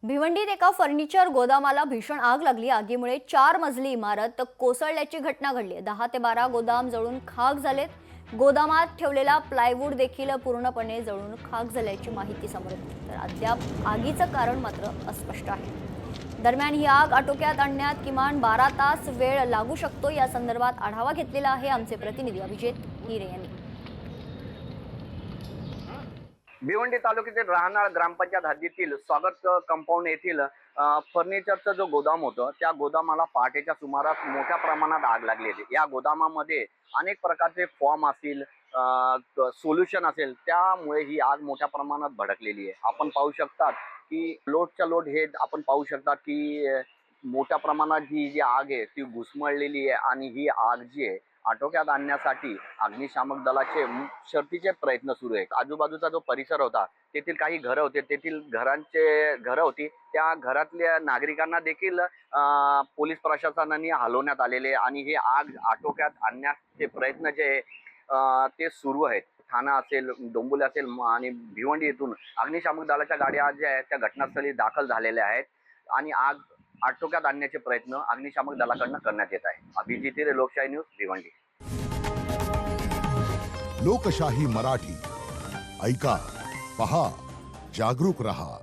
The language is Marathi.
भिवंडीत एका फर्निचर गोदामाला भीषण आग लागली। आगीमुळे 4 मजली इमारत कोसळल्याची घटना घडली। 10 ते 12 गोदाम जळून खाक झालेत। गोदामात ठेवलेला प्लायवूड देखील पूर्णपणे जळून खाक झाल्याची माहिती समोर येते। तर अद्याप आगीचं कारण मात्र अस्पष्ट आहे। दरम्यान ही आग आटोक्यात आणण्यात किमान 12 तास वेळ लागू शकतो। या संदर्भात आढावा घेतलेला आहे आमचे प्रतिनिधी अभिजित हिरे यांनी। भिवंडी तालुक्यातील राहनाळ ग्रामपंचायत हद्दीतील स्वागत कंपाऊंड येथील फर्निचरचं जो गोदाम होतं त्या गोदामाला पहाटेच्या सुमारास मोठ्या प्रमाणात आग लागली होती। या गोदामामध्ये अनेक प्रकारचे फॉर्म असतील, सोल्युशन असेल, त्यामुळे ही आग मोठ्या प्रमाणात भडकलेली आहे। आपण पाहू शकतात की लोटच्या लोट हे आपण पाहू शकतात की मोठ्या प्रमाणात ही जी आग आहे ती घुसमळलेली आहे आणि ही आग जी आहे आटोक्यात आणण्यासाठी अग्निशामक दलाचे शर्थीचे प्रयत्न सुरू आहेत। आजूबाजूचा जो परिसर होता तेथील काही घरं होते, तेथील घरं होती, त्या घरातल्या नागरिकांना देखील पोलीस प्रशासनाने हलवण्यात आलेले आणि ही आग आटोक्यात आणण्याचे प्रयत्न जे ते सुरू आहेत। ठाणा असेल, डोंबिवली असेल आणि भिवंडी येथून अग्निशामक दलाच्या गाड्या ज्या आहेत त्या घटनास्थळी दाखल झालेल्या आहेत आणि आग आटोक्यात आणण्याचे प्रयत्न अग्निशामक दलाकडून करण्यात येत आहे। अभिजित हिरे, लोकशाही न्यूज, भिवंडी। लोकशाही मराठी ऐका, पहा, जागरूक रहा।